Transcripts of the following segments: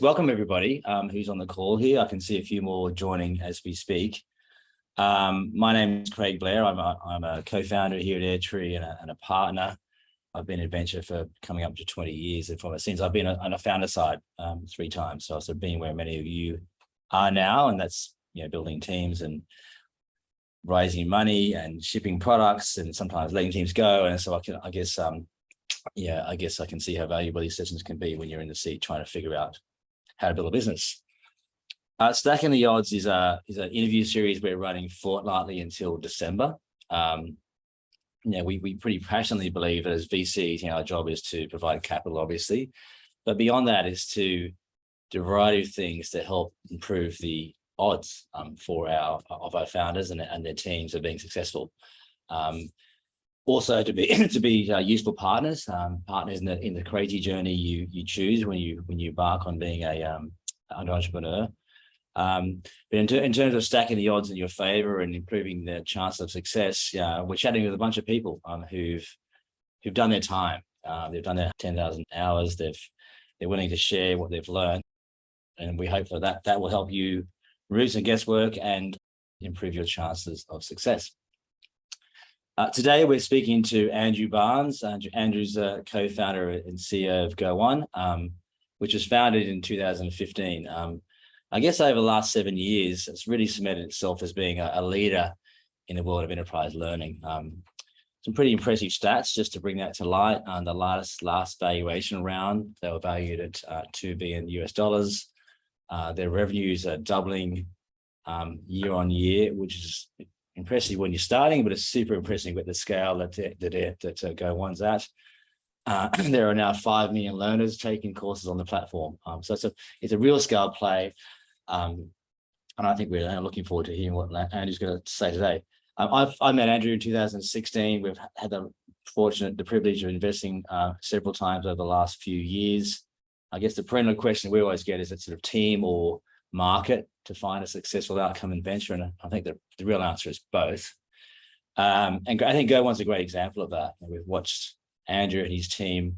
Welcome everybody who's on the call here. I can see a few more joining as we speak. My name is Craig Blair. I'm a co-founder here at Airtree and a partner. I've been at Venture for coming up to 20 years since I've been on a founder side 3 times. So I've sort of been where many of you are now, and that's building teams and raising money and shipping products and sometimes letting teams go. And so I guess I can see how valuable these sessions can be when you're in the seat trying to figure out how to build a business. Stacking the Odds is an interview series we're running fortnightly until December. We pretty passionately believe that as VCs, our job is to provide capital, obviously, but beyond that is to do a variety of things to help improve the odds for our founders and their teams of being successful. Also to be useful partners in the crazy journey you choose when you embark on being an entrepreneur. But in terms of stacking the odds in your favor and improving their chance of success, we're chatting with a bunch of people who've done their time. They've done their 10,000 hours. They're willing to share what they've learned, and we hope that will help you remove some guesswork and improve your chances of success. Today, we're speaking to Andrew Barnes. Andrew's a co-founder and CEO of Go1, which was founded in 2015. I guess over the last 7 years, it's really cemented itself as being a leader in the world of enterprise learning. Some pretty impressive stats just to bring that to light. On the last valuation round, they were valued at $2 billion. Their revenues are doubling year on year, which is impressive when you're starting, but it's super impressive with the scale that Go1's at. There are now 5 million learners taking courses on the platform. So it's a real scale play. And I think we're looking forward to hearing what Andrew's going to say today. I met Andrew in 2016. We've had the privilege of investing several times over the last few years. I guess the perennial question we always get is it sort of team or market to find a successful outcome in venture, and I think the real answer is both. And I think Go1's a great example of that. We've watched Andrew and his team,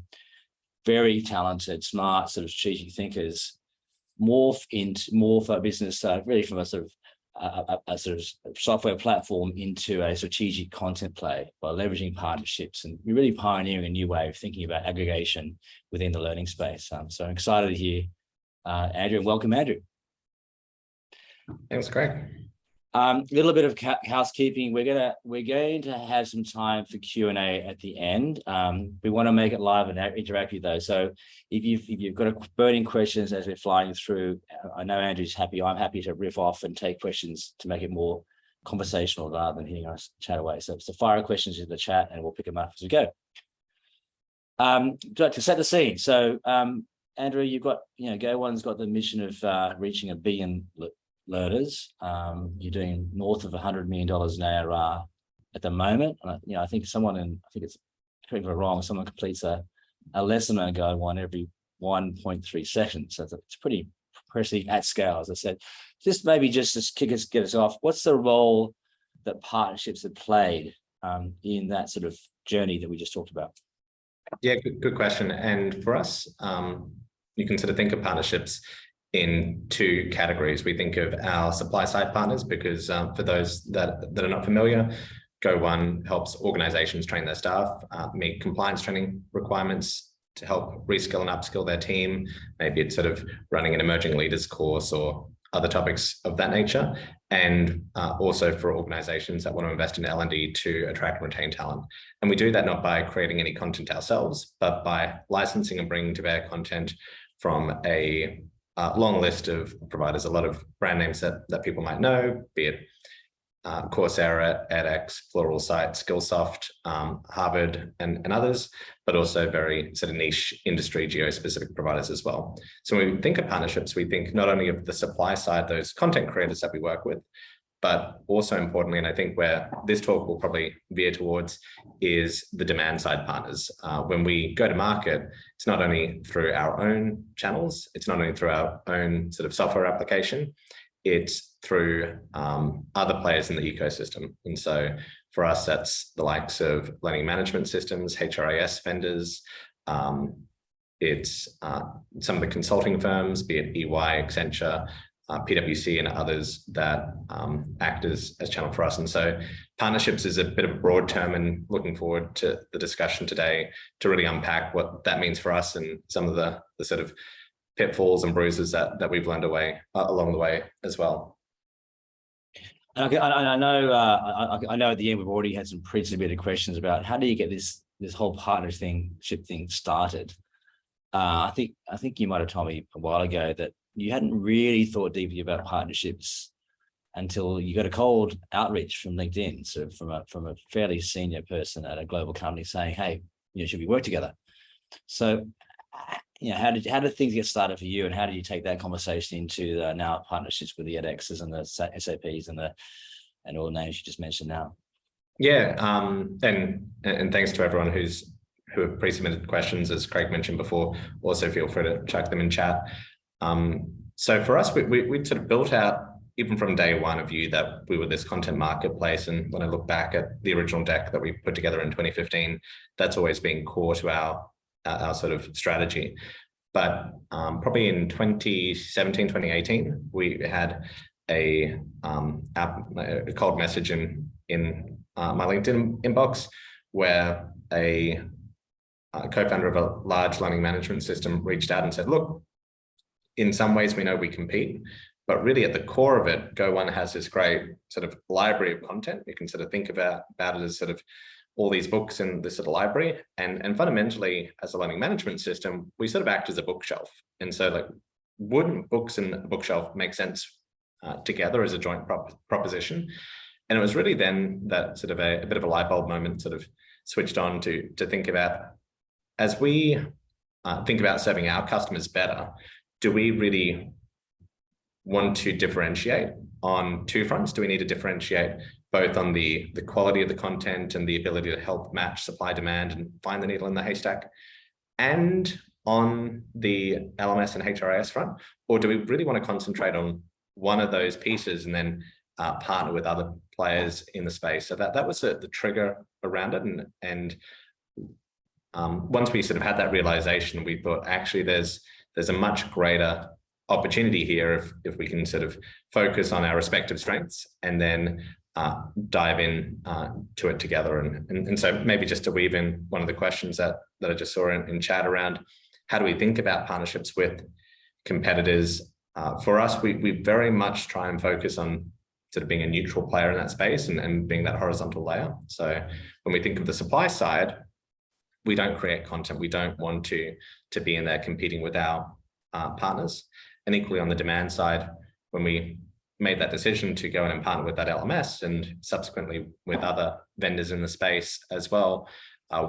very talented, smart, sort of strategic thinkers, morph our business really from a sort of software platform into a strategic content play by leveraging partnerships, and we're really pioneering a new way of thinking about aggregation within the learning space. So I'm excited to hear Andrew, and welcome, Andrew. Thanks, Greg. A little bit of housekeeping. We're going to have some time for Q&A at the end. We want to make it live and interactive though. So if you've got burning questions as we're flying through, I know Andrew's happy. I'm happy to riff off and take questions to make it more conversational rather than hearing us chat away. So fire questions in the chat and we'll pick them up as we go. To set the scene. So Andrew, you've got Go1's got the mission of reaching 1 billion learners. You're doing north of $100 million in ARR at the moment. I think it's correct me if I'm wrong, someone completes a lesson on Go1 every 1.3 seconds. So it's pretty impressive at scale, as I said. Just get us off. What's the role that partnerships have played in that sort of journey that we just talked about? Yeah, good question. And for us, you can sort of think of partnerships in 2 categories. We think of our supply side partners because for those that are not familiar, Go1 helps organizations train their staff, meet compliance training requirements to help reskill and upskill their team. Maybe it's sort of running an emerging leaders course or other topics of that nature. And also for organizations that want to invest in L&D to attract and retain talent. And we do that not by creating any content ourselves, but by licensing and bringing to bear content from a long list of providers, a lot of brand names that people might know, be it Coursera, edX, Pluralsight, Skillsoft, Harvard, and others, but also very sort of niche industry geo-specific providers as well. So when we think of partnerships, we think not only of the supply side, those content creators that we work with, but also importantly, and I think where this talk will probably veer towards, is the demand side partners. When we go to market, it's not only through our own channels, it's not only through our own sort of software application, it's through other players in the ecosystem. And so for us, that's the likes of learning management systems, HRIS vendors. it's some of the consulting firms, be it EY, Accenture, PwC, and others that act as channel for us. And so partnerships is a bit of a broad term, and looking forward to the discussion today to really unpack what that means for us and some of the sort of pitfalls and bruises that we've learned along the way as well. Okay, I know at the end we've already had some pre-submitted questions about how do you get this whole partnership thing started. I think you might have told me a while ago that you hadn't really thought deeply about partnerships until you got a cold outreach from LinkedIn, so from a fairly senior person at a global company saying, "Hey, should we work together?" So, how did things get started for you, and how did you take that conversation into now partnerships with the edXs and the SAPs and all the names you just mentioned now? Yeah, and thanks to everyone who have pre-submitted questions, as Craig mentioned before. Also, feel free to chuck them in chat. So for us, we sort of built out, even from day one, a view that we were this content marketplace. And when I look back at the original deck that we put together in 2015, that's always been core to our sort of strategy. But probably in 2017, 2018, we had a cold message in my LinkedIn inbox where a co-founder of a large learning management system reached out and said, "Look, in some ways we know we compete, but really at the core of it, Go1 has this great sort of library of content. You can sort of think about it as sort of all these books in this sort of library. And fundamentally, as a learning management system, we sort of act as a bookshelf. And so like, wouldn't books and a bookshelf make sense together as a joint proposition?" And it was really then that sort of a bit of a light bulb moment sort of switched on to think about, as we think about serving our customers better, do we really want to differentiate on two fronts? Do we need to differentiate both on the quality of the content and the ability to help match supply demand and find the needle in the haystack, and on the LMS and HRIS front? Or do we really want to concentrate on one of those pieces and then partner with other players in the space? So that was the trigger around it. And once we sort of had that realization, we thought, actually, there's a much greater opportunity here if we can sort of focus on our respective strengths and then dive in to it together. And so maybe just to weave in one of the questions that I just saw in chat around how do we think about partnerships with competitors? For us, we very much try and focus on sort of being a neutral player in that space and being that horizontal layer. So when we think of the supply side, we don't create content. We don't want to be in there competing with our partners. And equally on the demand side, when we made that decision to go in and partner with that LMS and subsequently with other vendors in the space as well,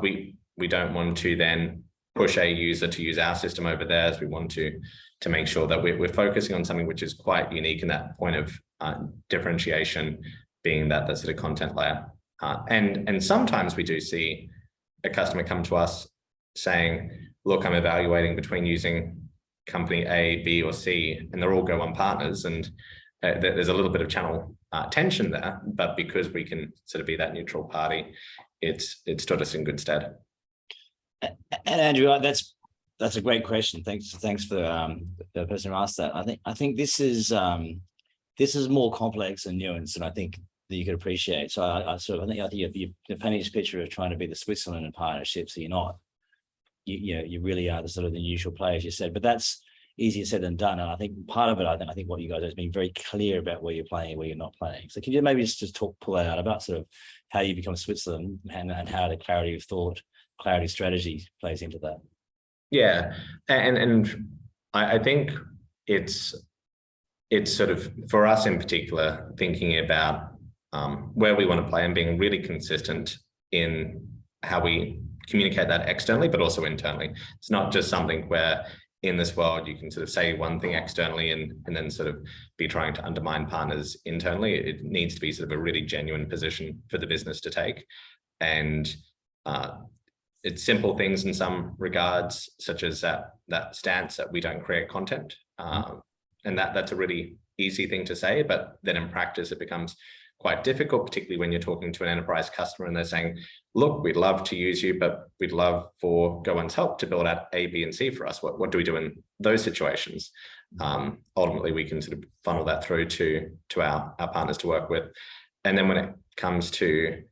we don't want to then push a user to use our system over theirs. We want to make sure that we're focusing on something which is quite unique in that point of differentiation, being that sort of content layer. And sometimes we do see a customer come to us saying, "Look, I'm evaluating between using company A, B, or C, and they're all Go1 partners." And there's a little bit of channel tension there, but because we can sort of be that neutral party, it's stood us in good stead. And Andrew, that's a great question. Thanks for the person who asked that. I think this is more complex and nuanced than I think that you could appreciate. So I think you're painting this picture of trying to be the Switzerland of partnerships. So you're not. You really are the sort of the usual players, you said, but that's easier said than done. And I think part of it, I think what you guys have been very clear about where you're playing and where you're not playing. So can you maybe just pull that out about sort of how you become Switzerland and how the clarity of thought, clarity strategy plays into that? Yeah, and I think it's sort of, for us in particular, thinking about where we want to play and being really consistent in how we communicate that externally, but also internally. It's not just something where in this world you can sort of say one thing externally and then sort of be trying to undermine partners internally. It needs to be sort of a really genuine position for the business to take. And it's simple things in some regards, such as that stance that we don't create content. And that's a really easy thing to say, but then in practice it becomes, quite difficult, particularly when you're talking to an enterprise customer and they're saying, look, we'd love to use you, but we'd love for Go1's help to build out A, B, and C for us. What do we do in those situations? Ultimately, we can sort of funnel that through to our partners to work with. And then when it comes to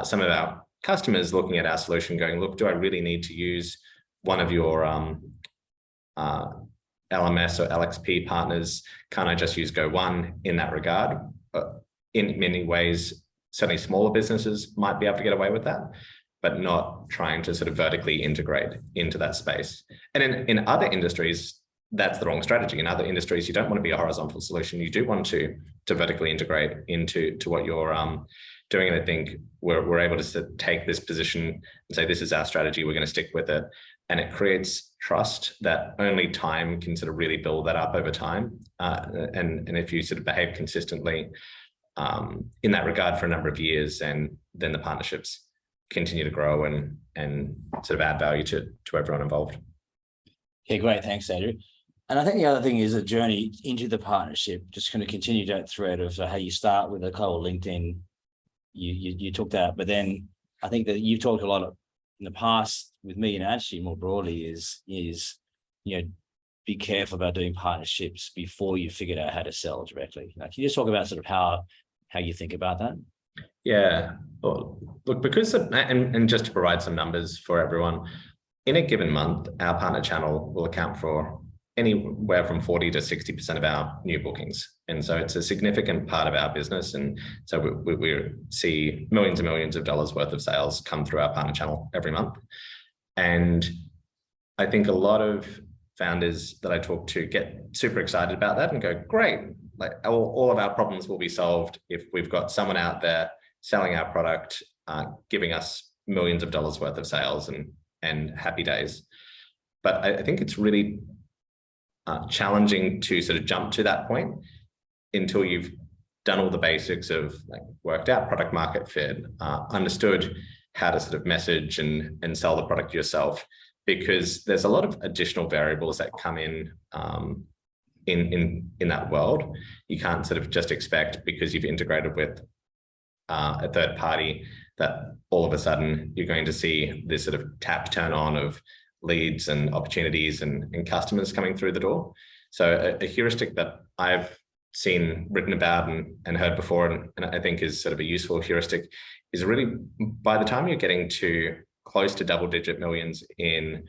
some of our customers looking at our solution going, look, do I really need to use one of your LMS or LXP partners? Can't I just use Go1 in that regard? In many ways, certainly smaller businesses might be able to get away with that, but not trying to sort of vertically integrate into that space. And in other industries, that's the wrong strategy. In other industries, you don't want to be a horizontal solution. You do want to vertically integrate into what you're doing. And I think we're able to take this position and say, this is our strategy, we're going to stick with it. And it creates trust that only time can sort of really build that up over time. And if you sort of behave consistently in that regard for a number of years, and then the partnerships continue to grow and sort of add value to everyone involved. Yeah, great. Thanks, Andrew. And I think the other thing is a journey into the partnership, just going to continue that thread of how you start with a call LinkedIn. You took that, but then I think that you've talked a lot in the past with me, and actually more broadly is be careful about doing partnerships before you figured out how to sell directly. Can you just talk about sort of how you think about that? Yeah, well, look, because and just to provide some numbers for everyone, in a given month, our partner channel will account for anywhere from 40 to 60% of our new bookings. And so it's a significant part of our business. And so we see millions and millions of dollars worth of sales come through our partner channel every month. And I think a lot of founders that I talk to get super excited about that and go, great, like all of our problems will be solved if we've got someone out there selling our product, giving us millions of dollars worth of sales and happy days. But I think it's really challenging to sort of jump to that point until you've done all the basics of like worked out product market fit, understood how to sort of message and sell the product yourself, because there's a lot of additional variables that come in that world. You can't sort of just expect because you've integrated with a third party that all of a sudden you're going to see this sort of tap turn on of leads and opportunities and customers coming through the door. So a heuristic that I've seen written about and heard before, and I think is sort of a useful heuristic, is really by the time you're getting to close to double-digit millions in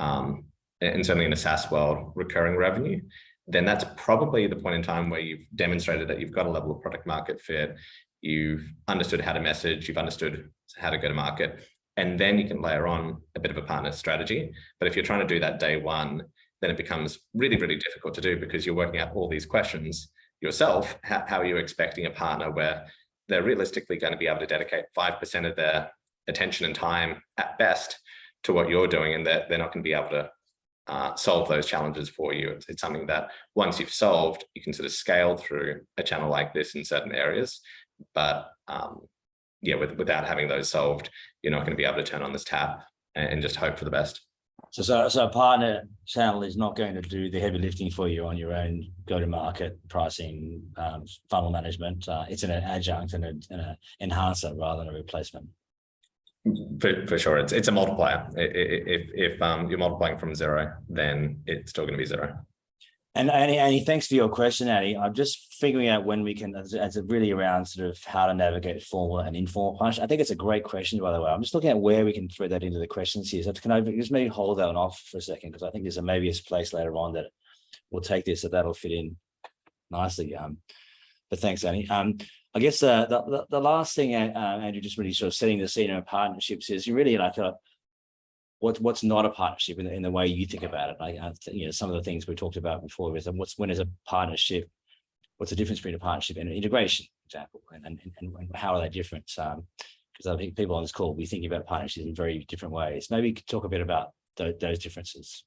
certainly in a SaaS world, recurring revenue, then that's probably the point in time where you've demonstrated that you've got a level of product market fit, you've understood how to message, you've understood how to go to market, and then you can layer on a bit of a partner strategy. But if you're trying to do that day one, then it becomes really, really difficult to do because you're working out all these questions yourself. How are you expecting a partner where they're realistically going to be able to dedicate 5% of their attention and time at best to what you're doing, and they're not going to be able to solve those challenges for you? It's something that once you've solved, you can sort of scale through a channel like this in certain areas. But yeah, without having those solved, you're not going to be able to turn on this tap and just hope for the best. So a partner channel is not going to do the heavy lifting for you on your own go-to-market pricing, funnel management. It's an adjunct and an enhancer rather than a replacement. For sure, it's a multiplier. If you're multiplying from zero, then it's still going to be zero. And Annie, thanks for your question, Annie. I'm just figuring out when we can, as really around sort of how to navigate formal and informal partnership. I think it's a great question, by the way. I'm just looking at where we can throw that into the questions here. So can I just maybe hold that off for a second? Because I think there's maybe a place later on that we'll take this, so that'll fit in nicely. But thanks, Annie. I guess the last thing, Andrew, just really sort of setting the scene of partnerships is you really like what's not a partnership in the way you think about it. Like some of the things we talked about before is when is a partnership? What's the difference between a partnership and an integration, for example, and how are they different? Because I think people on this call will be thinking about partnerships in very different ways. Maybe you could talk a bit about those differences.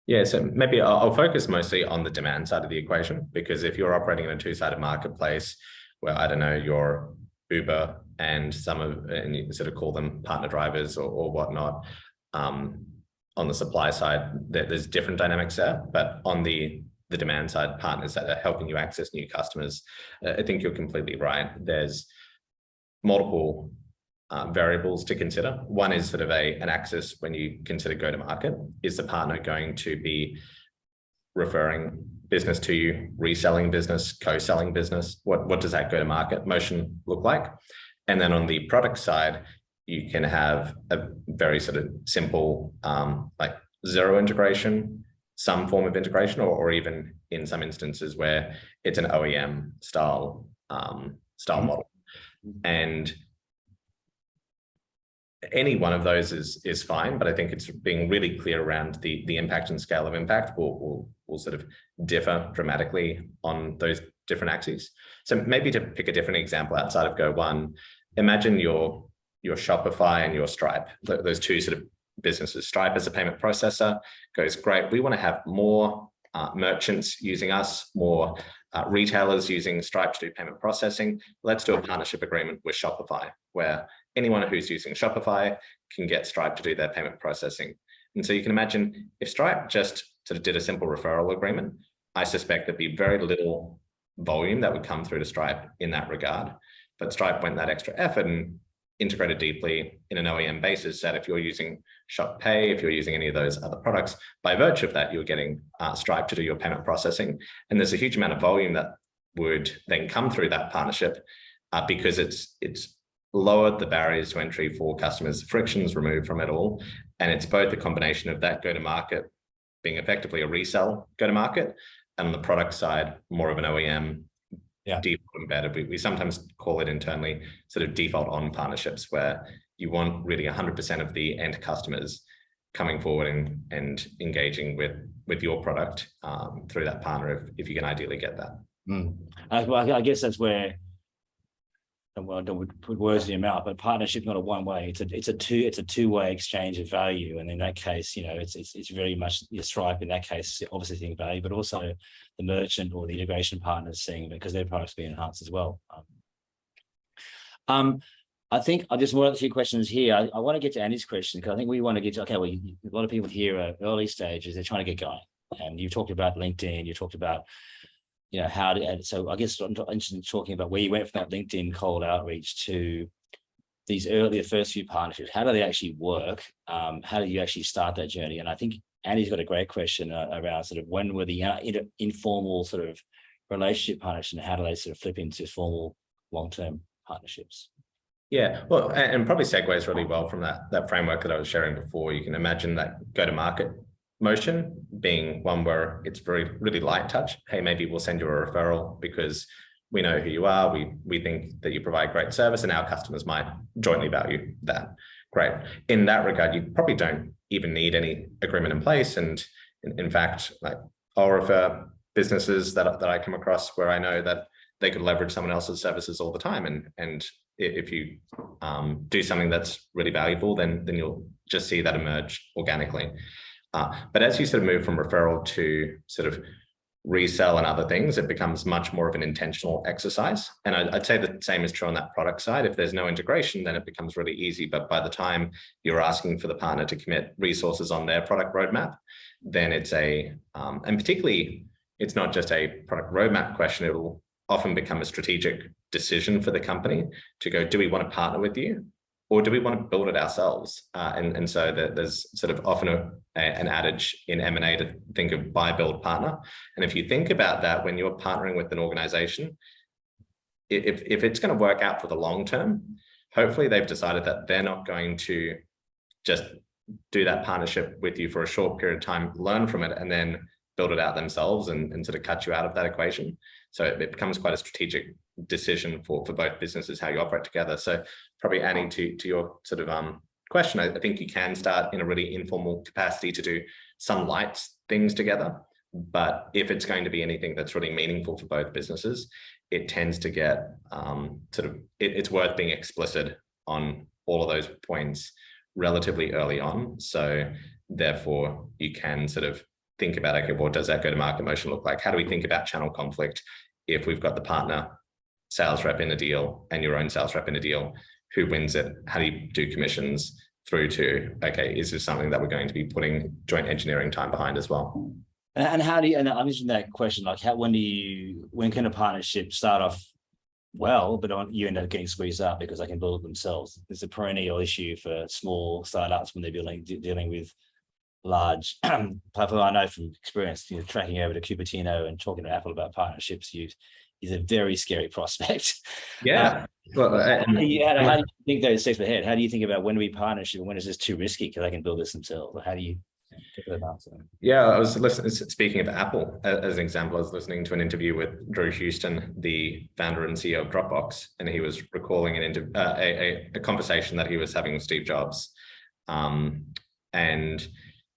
Yeah, so maybe I'll focus mostly on the demand side of the equation, because if you're operating in a two-sided marketplace where, I don't know, you're Uber and you sort of call them partner drivers or whatnot, on the supply side, there's different dynamics there. But on the the demand side partners that are helping you access new customers, I think you're completely right. There's multiple variables to consider. One is sort of an axis when you consider go-to-market. Is the partner going to be referring business to you, reselling business, co-selling business? What does that go-to-market motion look like? And then on the product side, you can have a very sort of simple, like zero integration, some form of integration, or even in some instances where it's an OEM style model. And any one of those is fine, but I think it's being really clear around the impact and scale of impact will sort of differ dramatically on those different axes. So maybe to pick a different example outside of Go1, imagine your Shopify and your Stripe, those two sort of businesses. Stripe as a payment processor goes, great, we want to have more merchants using us, more retailers using Stripe to do payment processing. Let's do a partnership agreement with Shopify, where anyone who's using Shopify can get Stripe to do their payment processing. And so you can imagine if Stripe just sort of did a simple referral agreement, I suspect there'd be very little volume that would come through to Stripe in that regard. But Stripe went that extra effort and integrated deeply in an OEM basis that if you're using Shop Pay, if you're using any of those other products, by virtue of that, you're getting Stripe to do your payment processing. And there's a huge amount of volume that would then come through that partnership because it's lowered the barriers to entry for customers, frictions removed from it all. And it's both a combination of that go-to-market being effectively a resell go-to-market, and on the product side, more of an OEM default embedded. We sometimes call it internally sort of default on partnerships, where you want really 100% of the end customers coming forward and engaging with your product through that partner if you can ideally get that. I guess that's where, well, I don't put words in your mouth, but partnership not a one way. It's a two-way exchange of value, and in that case, it's very much your Stripe in that case obviously seeing value, but also the merchant or the integration partners seeing it because their products being enhanced as well. I think I just want a few questions here. I want to get to Andy's question because I think we want to get to, okay, well, a lot of people here are early stages, they're trying to get going, and you talked about LinkedIn, you talked about how to, so I guess I'm interested in talking about where you went from that LinkedIn cold outreach to these the first few partnerships. How do they actually work? How do you actually start that journey? And I think Andy's got a great question around sort of when were the informal sort of relationship partnerships and how do they sort of flip into formal long-term partnerships? Yeah, well, and probably segues really well from that framework that I was sharing before. You can imagine that go-to-market motion being one where it's really light touch. Hey, maybe we'll send you a referral because we know who you are. We think that you provide great service and our customers might jointly value that. Great. In that regard, you probably don't even need any agreement in place. And in fact, like I'll refer businesses that I come across where I know that they could leverage someone else's services all the time. And if you do something that's really valuable, then you'll just see that emerge organically. But as you sort of move from referral to sort of resell and other things, it becomes much more of an intentional exercise. And I'd say the same is true on that product side. If there's no integration, then it becomes really easy. But by the time you're asking for the partner to commit resources on their product roadmap, then it's and particularly, it's not just a product roadmap question, it'll often become a strategic decision for the company to go, do we want to partner with you? Or do we want to build it ourselves? And so there's sort of often an adage in M&A to think of buy, build, partner. And if you think about that, when you're partnering with an organization, if it's going to work out for the long term, hopefully they've decided that they're not going to just do that partnership with you for a short period of time, learn from it, and then build it out themselves and sort of cut you out of that equation. So it becomes quite a strategic decision for both businesses, how you operate together. So probably adding to your sort of question, I think you can start in a really informal capacity to do some light things together. But if it's going to be anything that's really meaningful for both businesses, it tends to get it's worth being explicit on all of those points relatively early on. So therefore you can sort of think about, okay, what does that go-to-market motion look like? How do we think about channel conflict if we've got the partner sales rep in a deal and your own sales rep in a deal? Who wins it? How do you do commissions through to, okay, is this something that we're going to be putting joint engineering time behind as well? And how do you, and I'm interested in that question, like when can a partnership start off well, but you end up getting squeezed out because they can build it themselves? It's a perennial issue for small startups when they're dealing with large platform. I know from experience, tracking over to Cupertino and talking to Apple about partnerships is a very scary prospect. Yeah. Well, how do you think those steps ahead? How do you think about when do we partnership and when is this too risky because they can build this themselves? How do you get that answer? Yeah, I was listening. Speaking of Apple as an example, I was listening to an interview with Drew Houston, the founder and CEO of Dropbox, and he was recalling a conversation that he was having with Steve Jobs, and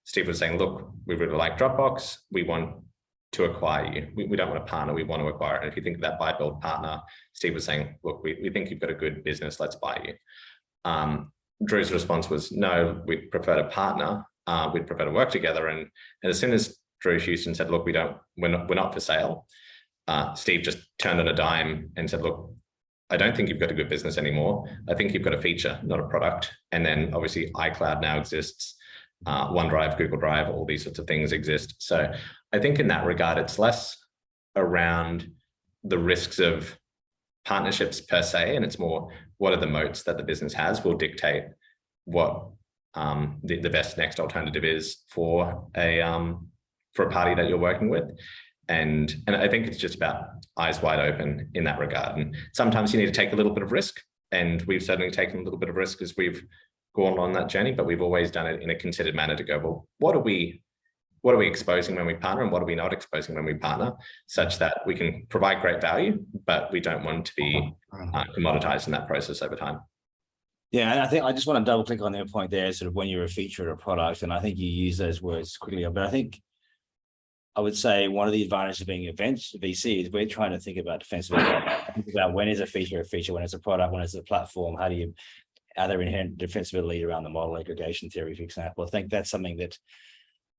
Steve was saying, "Look, we really like Dropbox. We want to acquire you. We don't want to partner. We want to acquire it. And if you think of that buy, build, partner," Steve was saying, "Look, we think you've got a good business. Let's buy you." Drew's response was, "No, we'd prefer to partner. We'd prefer to work together." And as soon as Drew Houston said, "Look, we're not for sale," Steve just turned on a dime and said, "Look, I don't think you've got a good business anymore. I think you've got a feature, not a product." And then obviously iCloud now exists. OneDrive, Google Drive, all these sorts of things exist. So I think in that regard, it's less around the risks of partnerships per se, and it's more what are the moats that the business has will dictate what the best next alternative is for a party that you're working with. And I think it's just about eyes wide open in that regard. And sometimes you need to take a little bit of risk, and we've certainly taken a little bit of risk as we've gone on that journey, but we've always done it in a considered manner to go, well, what are we exposing when we partner, and what are we not exposing when we partner, such that we can provide great value, but we don't want to be commoditized in that process over time. Yeah, and I think I just want to double click on that point there, sort of when you're a feature or a product, and I think you use those words quickly, but I think I would say one of the advantages of being a VC is we're trying to think about defensibility. Think about when is a feature, when it's a product, when it's a platform, are there inherent defensibility around the model aggregation theory, for example? I think that's something that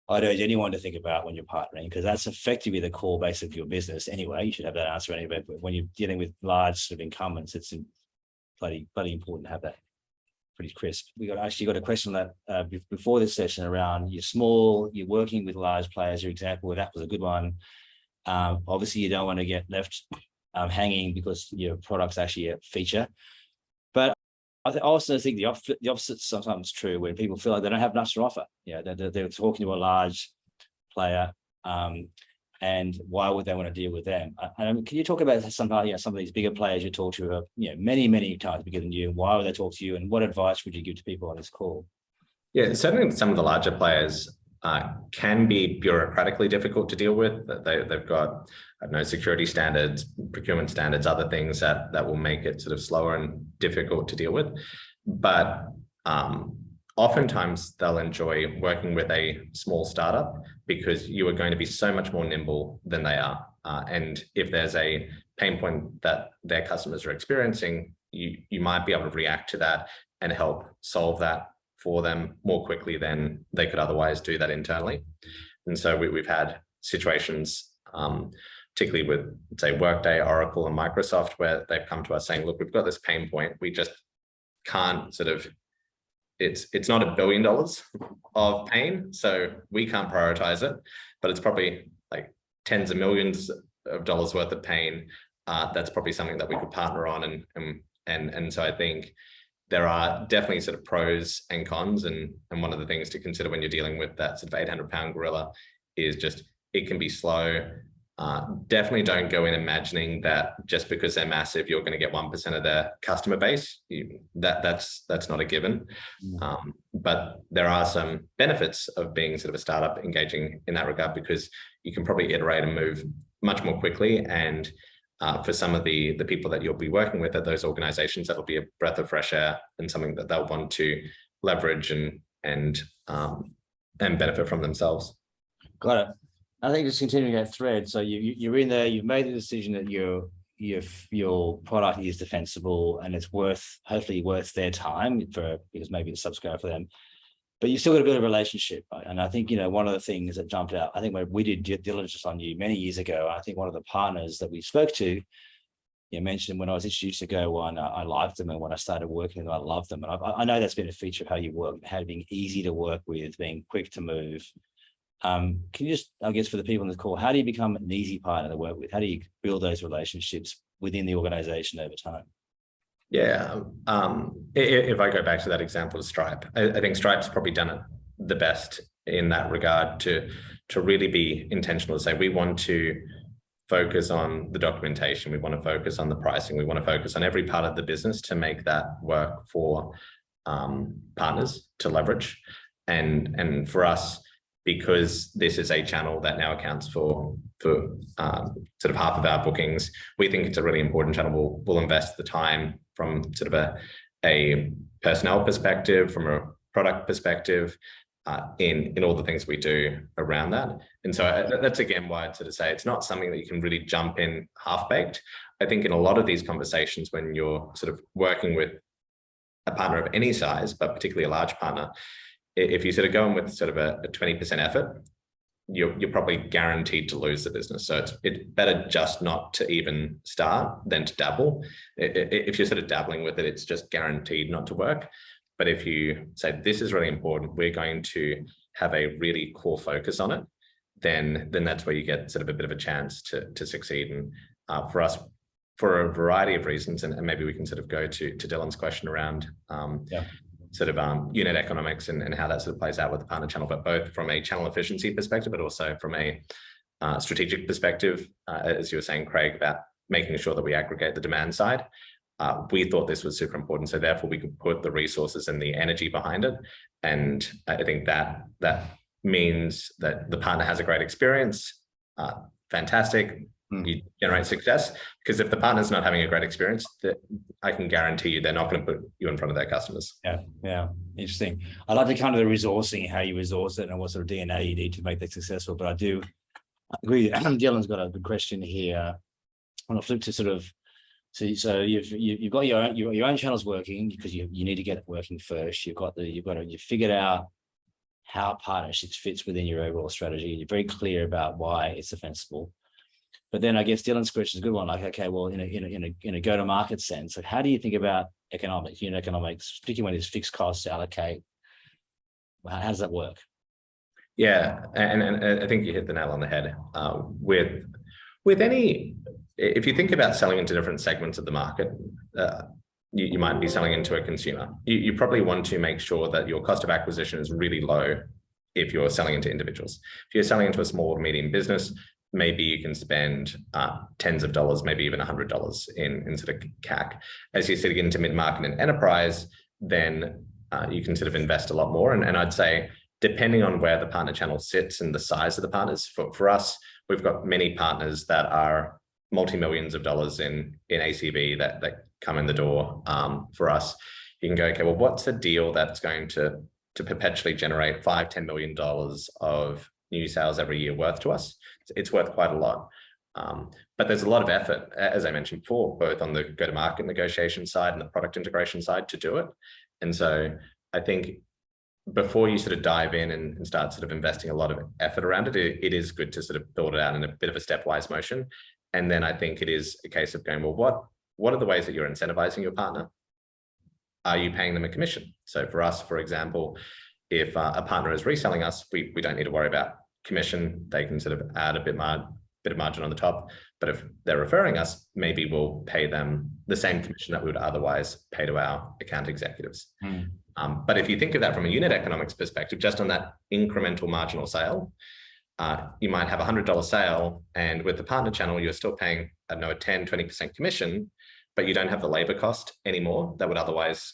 I'd urge anyone to think about when you're partnering, because that's effectively the core base of your business anyway. You should have that answer anyway, but when you're dealing with large sort of incumbents, it's bloody important to have that pretty crisp. We actually got a question on that before this session around you're working with large players. Your example with Apple's a good one. Obviously, you don't want to get left hanging because your product's actually a feature. But I also think the opposite is sometimes true, when people feel like they don't have much to offer. They're talking to a large player, and why would they want to deal with them? Can you talk about some of these bigger players you talk to, many times bigger than you? Why would they talk to you, and what advice would you give to people on this call? Yeah, certainly some of the larger players can be bureaucratically difficult to deal with. They've got, I don't know, security standards, procurement standards, other things that will make it sort of slower and difficult to deal with. But oftentimes they'll enjoy working with a small startup because you are going to be so much more nimble than they are. And if there's a pain point that their customers are experiencing, you might be able to react to that and help solve that for them more quickly than they could otherwise do that internally. And so we've had situations, particularly with, say, Workday, Oracle, and Microsoft, where they've come to us saying, "Look, we've got this pain point. We just can't sort of, it's not $1 billion of pain, so we can't prioritize it, but it's probably like tens of millions of dollars worth of pain. That's probably something that we could partner on." And so I think there are definitely sort of pros and cons, and one of the things to consider when you're dealing with that sort of 800-pound gorilla is just it can be slow. Definitely don't go in imagining that just because they're massive, you're going to get 1% of their customer base. That's not a given. But there are some benefits of being sort of a startup engaging in that regard, because you can probably iterate and move much more quickly. And for some of the people that you'll be working with at those organizations, that'll be a breath of fresh air and something that they'll want to leverage and benefit from themselves. Got it. I think just continuing that thread. So you're in there, you've made the decision that your product is defensible and it's hopefully worth their time because maybe it's subscribe for them. But you still got to build a relationship, right? And I think, one of the things that jumped out, I think when we did due diligence on you many years ago, I think one of the partners that we spoke to, mentioned when I was introduced to Go1, I liked them, and when I started working with them, I loved them. And I know that's been a feature of how you work, how being easy to work with, being quick to move, Can you just, I guess, for the people on the call, how do you become an easy partner to work with? How do you build those relationships within the organization over time? Yeah, if I go back to that example of Stripe, I think Stripe's probably done it the best in that regard to really be intentional, to say we want to focus on the documentation, we want to focus on the pricing, we want to focus on every part of the business to make that work for partners to leverage. And for us, because this is a channel that now accounts for sort of half of our bookings, we think it's a really important channel. We'll invest the time from sort of a personnel perspective, from a product perspective, in all the things we do around that. And so that's again why I'd sort of say it's not something that you can really jump in half-baked. I think in a lot of these conversations, when you're sort of working with a partner of any size, but particularly a large partner, if you sort of go in with sort of a 20% effort, you're probably guaranteed to lose the business. So it's better just not to even start than to dabble. If you're sort of dabbling with it, it's just guaranteed not to work. But if you say, this is really important, we're going to have a really core focus on it, then that's where you get sort of a bit of a chance to succeed. And for us, for a variety of reasons, and maybe we can sort of go to Dylan's question around sort of unit economics and how that sort of plays out with the partner channel, but both from a channel efficiency perspective, but also from a strategic perspective, as you were saying, Craig, about making sure that we aggregate the demand side. We thought this was super important, so therefore we could put the resources and the energy behind it. And I think that means that the partner has a great experience, fantastic, you generate success, because if the partner's not having a great experience, I can guarantee you they're not going to put you in front of their customers. Yeah, interesting. I like the kind of the resourcing, how you resource it and what sort of DNA you need to make that successful. But I do agree. Dylan's got a good question here. I want to flip to sort of, so you've got your own channels working because you need to get it working first. You've figured out how partnerships fits within your overall strategy. You're very clear about why it's defensible. But then I guess Dylan's question is a good one. Like, okay, well, in a go-to-market sense, like how do you think about economics, unit economics, particularly when there's fixed costs to allocate? How does that work? Yeah, and I think you hit the nail on the head. With any, if you think about selling into different segments of the market, you might be selling into a consumer. You probably want to make sure that your cost of acquisition is really low if you're selling into individuals. If you're selling into a small or medium business, maybe you can spend tens of dollars, maybe even $100 in sort of CAC. As you sort of get into mid-market and enterprise, then you can sort of invest a lot more. And I'd say, depending on where the partner channel sits and the size of the partners, for us, we've got many partners that are multi-millions of dollars in ACV that come in the door for us. You can go, okay, well, what's a deal that's going to perpetually generate $5-10 million of new sales every year worth to us? It's worth quite a lot. But there's a lot of effort, as I mentioned before, both on the go-to-market negotiation side and the product integration side to do it. And so I think before you sort of dive in and start sort of investing a lot of effort around it, it is good to sort of build it out in a bit of a stepwise motion. And then I think it is a case of going, well, what are the ways that you're incentivizing your partner? Are you paying them a commission? So for us, for example, if a partner is reselling us, we don't need to worry about commission. They can sort of add a bit of margin on the top. But if they're referring us, maybe we'll pay them the same commission that we would otherwise pay to our account executives. But if you think of that from a unit economics perspective, just on that incremental marginal sale, you might have a $100 sale, and with the partner channel, you're still paying, I don't know, a 10-20% commission, but you don't have the labor cost anymore that would otherwise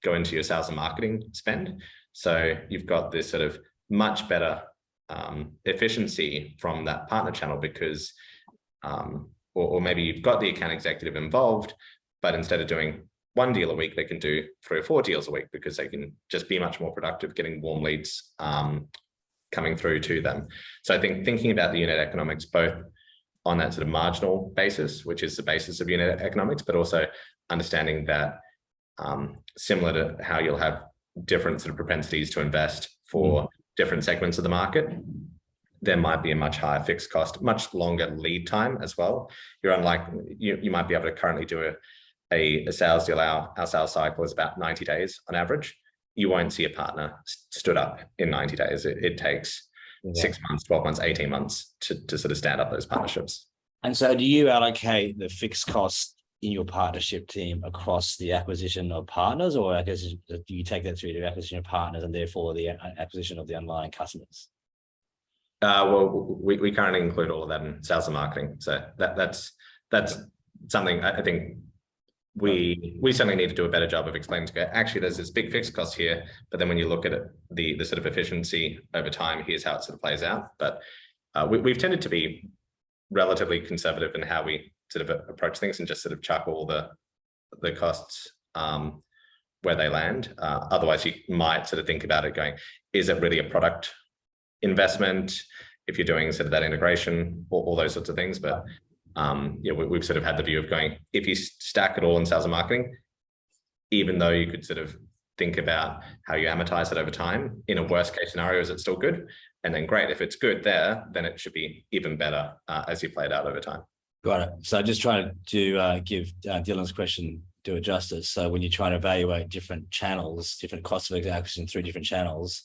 go into your sales and marketing spend. So you've got this sort of much better efficiency from that partner channel because, or maybe you've got the account executive involved, but instead of doing one deal a week, they can do 3 or 4 deals a week because they can just be much more productive getting warm leads coming through to them. So I think thinking about the unit economics, both on that sort of marginal basis, which is the basis of unit economics, but also understanding that similar to how you'll have different sort of propensities to invest for different segments of the market, there might be a much higher fixed cost, much longer lead time as well. You're unlikely, you might be able to currently do a sales deal. Our sales cycle is about 90 days on average. You won't see a partner stood up in 90 days. It takes 6 months, 12 months, 18 months to sort of stand up those partnerships. And so do you allocate the fixed cost in your partnership team across the acquisition of partners, or I guess do you take that through the acquisition of partners and therefore the acquisition of the underlying customers? Well, we currently include all of that in sales and marketing. So that's something I think we certainly need to do a better job of explaining to actually there's this big fixed cost here, but then when you look at it, the sort of efficiency over time, here's how it sort of plays out. But we've tended to be relatively conservative in how we sort of approach things and just sort of chuck all the costs where they land. Otherwise, you might sort of think about it going, is it really a product investment if you're doing sort of that integration, all those sorts of things? But yeah, we've sort of had the view of going, if you stack it all in sales and marketing, even though you could sort of think about how you amortize it over time, in a worst case scenario, is it still good? And then great, if it's good there, then it should be even better as you play it out over time. Got it. So just trying to give Dylan's question do it justice. So when you're trying to evaluate different channels, different costs of acquisition through different channels,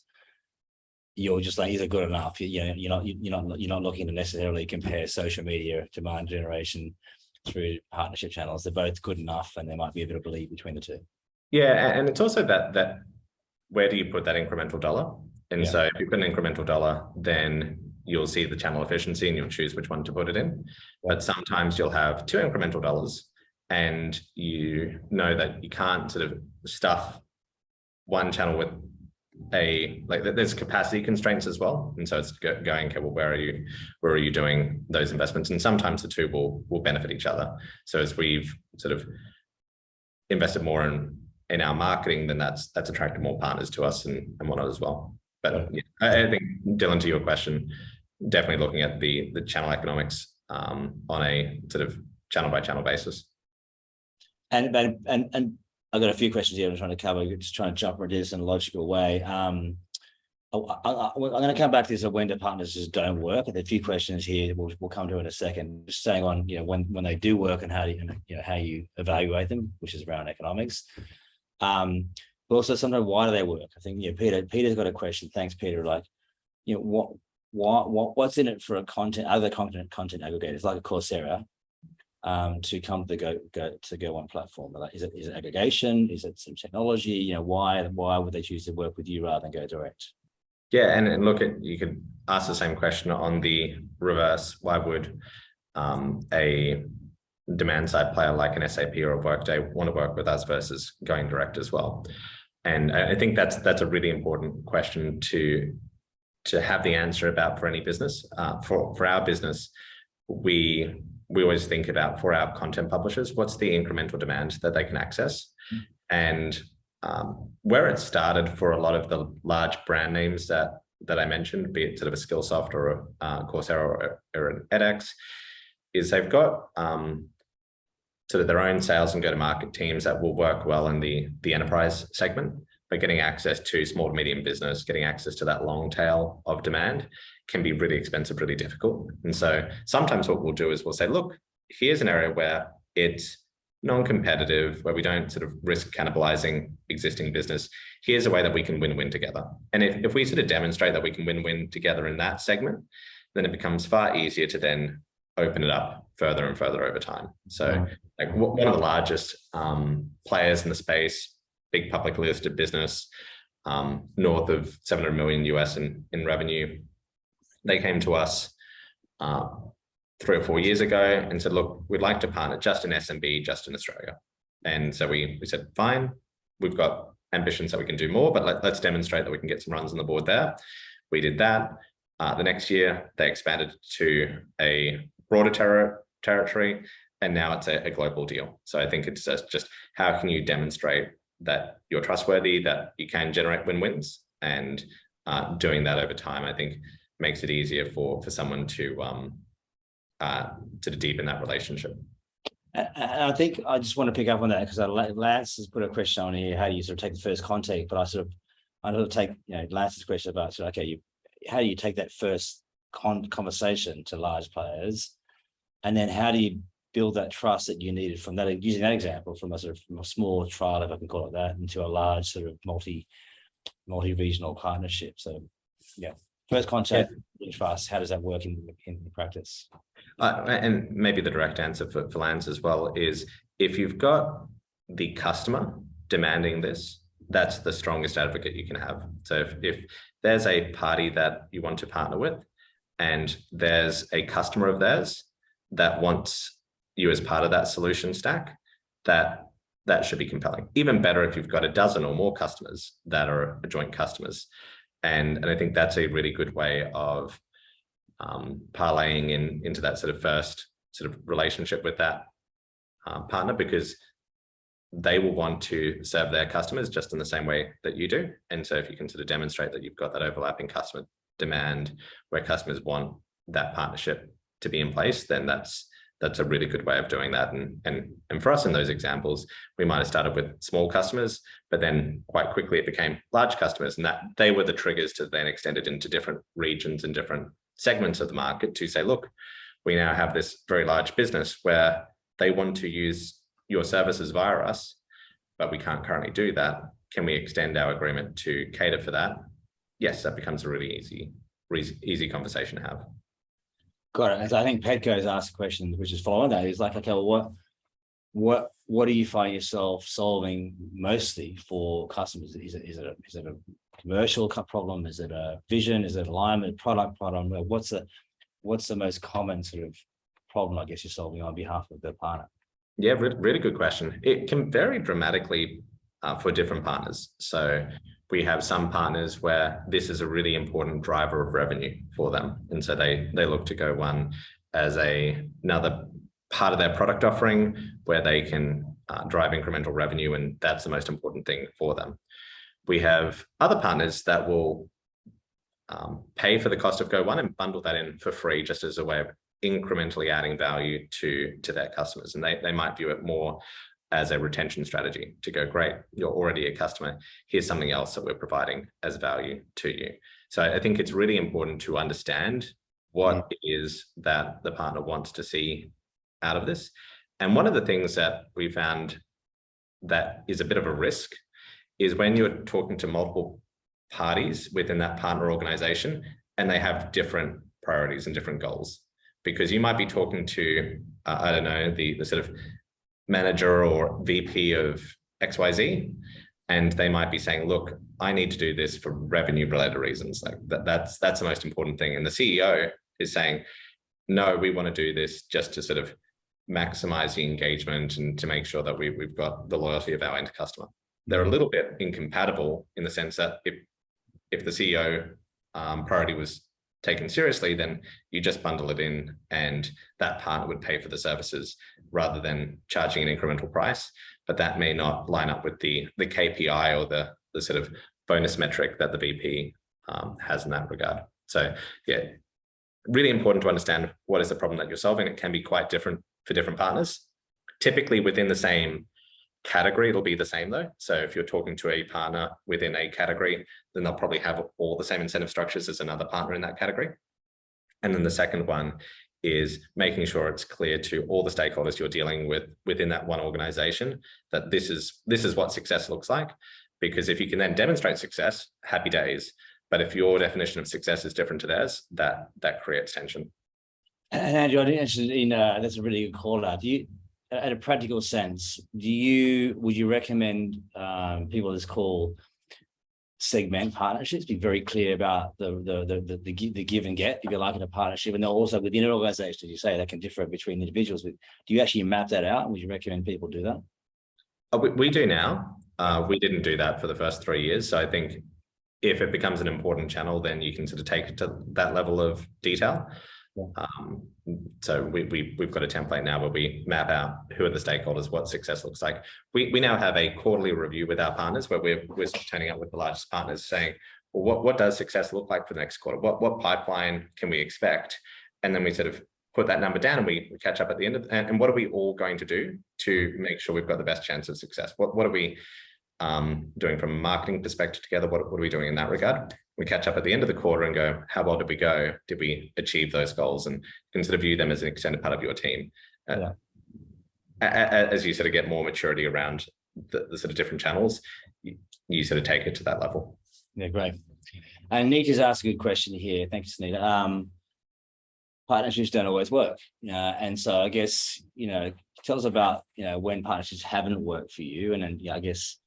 you're just like, is it good enough? You're not looking to necessarily compare social media demand generation through partnership channels. They're both good enough, and there might be a bit of a lead between the two. Yeah, and it's also that where do you put that incremental dollar? And so if you put an incremental dollar, then you'll see the channel efficiency and you'll choose which one to put it in. But sometimes you'll have 2 incremental dollars, and you know that you can't sort of stuff one channel with there's capacity constraints as well. And so it's going, okay, well, where are you doing those investments? And sometimes the two will benefit each other. So as we've sort of invested more in our marketing, then that's attracted more partners to us and whatnot as well. But yeah, I think, Dylan, to your question, definitely looking at the channel economics on a sort of channel by channel basis. And I've got a few questions here I'm trying to cover, just trying to jump into this in a logical way. I'm going to come back to this of when the partners just don't work. And a few questions here we'll come to in a second. Just saying on, when they do work and how you evaluate them, which is around economics. But also sometimes why do they work? I think Peter's got a question. Thanks, Peter. Like, what's in it for other content aggregators like a Coursera to come to the Go1 platform? Like, is it aggregation? Is it some technology? Why would they choose to work with you rather than go direct? Yeah, and look, you could ask the same question on the reverse. Why would a demand side player like an SAP or a Workday want to work with us versus going direct as well? And I think that's a really important question to have the answer about for any business. For our business, we always think about, for our content publishers, what's the incremental demand that they can access? And where it started for a lot of the large brand names that I mentioned, be it sort of a Skillsoft or a Coursera or an edX, is they've got sort of their own sales and go-to-market teams that will work well in the enterprise segment, but getting access to small to medium business, getting access to that long tail of demand can be really expensive, really difficult. And so sometimes what we'll do is we'll say, look, here's an area where it's non-competitive, where we don't sort of risk cannibalizing existing business. Here's a way that we can win-win together. And if we sort of demonstrate that we can win-win together in that segment, then it becomes far easier to then open it up further and further over time. So like one of the largest players in the space, big publicly listed business, north of 700 million US in revenue, they came to us 3 or 4 years ago and said, look, we'd like to partner just in SMB, just in Australia. And so we said, fine, we've got ambitions that we can do more, but let's demonstrate that we can get some runs on the board there. We did that. The next year, they expanded to a broader territory, and now it's a global deal. So I think it's just how can you demonstrate that you're trustworthy, that you can generate win-wins, and doing that over time, I think makes it easier for someone to deepen that relationship. And I think I just want to pick up on that because Lance has put a question on here. How do you sort of take the first contact? But I take Lance's question about how do you take that first conversation to large players, and then how do you build that trust that you needed from that, using that example, from a small trial, if I can call it that, into a large sort of multi-regional partnership. So yeah, First contact trust, how does that work in practice? And maybe the direct answer for Lance as well is, if you've got the customer demanding this, that's the strongest advocate you can have. So if there's a party that you want to partner with, and there's a customer of theirs that wants you as part of that solution stack, that should be compelling. Even better if you've got a dozen or more customers that are joint customers. And I think that's a really good way of parlaying into that sort of first sort of relationship with that partner, because they will want to serve their customers just in the same way that you do. And so if you can sort of demonstrate that you've got that overlapping customer demand where customers want that partnership to be in place, then that's a really good way of doing that. And for us in those examples, we might have started with small customers, but then quite quickly it became large customers, and that they were the triggers to then extend it into different regions and different segments of the market to say, look, we now have this very large business where they want to use your services via us, but we can't currently do that. Can we extend our agreement to cater for that? Yes, that becomes a really easy conversation to have. Got it. And so I think Petco's asked a question which is following that. He's like, okay, well, what do you find yourself solving mostly for customers? Is it a commercial problem? Is it a vision? Is it alignment, product problem? What's the most common sort of problem, I guess, you're solving on behalf of the partner? Yeah, really good question. It can vary dramatically for different partners. So we have some partners where this is a really important driver of revenue for them. And so they look to Go1 as another part of their product offering where they can drive incremental revenue, and that's the most important thing for them. We have other partners that will pay for the cost of Go1 and bundle that in for free, just as a way of incrementally adding value to their customers. And they might view it more as a retention strategy to go, great, you're already a customer, here's something else that we're providing as value to you. So I think it's really important to understand what it is that the partner wants to see out of this. And one of the things that we found that is a bit of a risk is when you're talking to multiple parties within that partner organization and they have different priorities and different goals. Because you might be talking to, I don't know, the sort of manager or VP of XYZ, and they might be saying, look, I need to do this for revenue related reasons. Like that's the most important thing. And the CEO is saying, no, we want to do this just to sort of maximize the engagement and to make sure that we've got the loyalty of our end customer. They're a little bit incompatible in the sense that if the CEO priority was taken seriously, then you just bundle it in and that partner would pay for the services rather than charging an incremental price. But that may not line up with the KPI or the sort of bonus metric that the VP has in that regard. So yeah, really important to understand what is the problem that you're solving. It can be quite different for different partners. Typically within the same category, it'll be the same though. So if you're talking to a partner within a category, then they'll probably have all the same incentive structures as another partner in that category. And then the second one is making sure it's clear to all the stakeholders you're dealing with within that one organization that this is what success looks like. Because if you can then demonstrate success, happy days. But if your definition of success is different to theirs, that creates tension. And Andrew, I'm interested in that's a really good call out. Do you, at a practical sense, would you recommend people on this call segment partnerships, be very clear about the give and get, if you like, in a partnership, and then also within an organization, as you say, that can differ between individuals. But do you actually map that out? Would you recommend people do that? We do now. We didn't do that for the first 3 years. So I think if it becomes an important channel, then you can sort of take it to that level of detail. Yeah. So we've got a template now where we map out who are the stakeholders, what success looks like. We now have a quarterly review with our partners where we're turning up with the largest partners saying, well, what does success look like for the next quarter? What pipeline can we expect? And then we sort of put that number down and we catch up at the end of and what are we all going to do to make sure we've got the best chance of success? What are we doing from a marketing perspective together? What are we doing in that regard? We catch up at the end of the quarter and go, how well did we go? Did we achieve those goals? And you can sort of view them as an extended part of your team. As you sort of get more maturity around the sort of different channels, you sort of take it to that level. Yeah, great. And Nita's asked a good question here. Thanks, Nita. Partnerships don't always work. And so I guess, tell us about, when partnerships haven't worked for you. And then, I guess,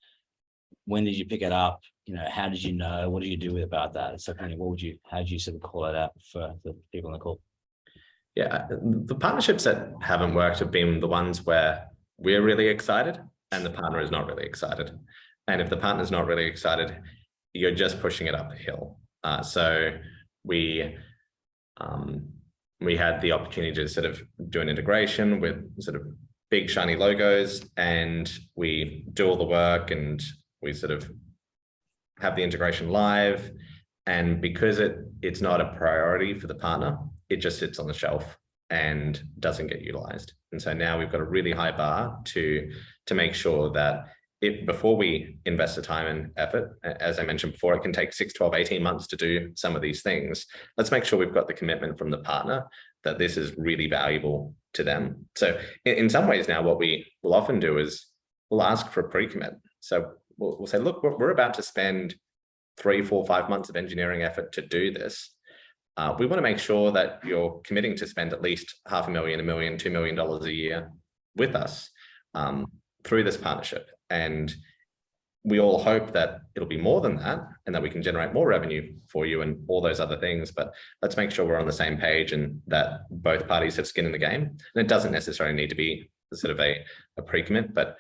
when did you pick it up? How did you know? What do you do about that? So how did you sort of call it out for the people on the call? Yeah, the partnerships that haven't worked have been the ones where we're really excited and the partner is not really excited. And if the partner's not really excited, you're just pushing it uphill. So we had the opportunity to sort of do an integration with sort of big shiny logos, and we do all the work and we sort of have the integration live. And because it's not a priority for the partner, it just sits on the shelf and doesn't get utilized. And so now we've got a really high bar to make sure that before we invest the time and effort, as I mentioned before, it can take 6, 12, 18 months to do some of these things. Let's make sure we've got the commitment from the partner that this is really valuable to them. So in some ways now, what we will often do is we'll ask for a pre-commit. So we'll say, look, we're about to spend 3, 4, 5 months of engineering effort to do this. We want to make sure that you're committing to spend at least $500,000, $1 million, $2 million a year with us through this partnership. And we all hope that it'll be more than that and that we can generate more revenue for you and all those other things. But let's make sure we're on the same page and that both parties have skin in the game. And it doesn't necessarily need to be sort of a pre-commit, but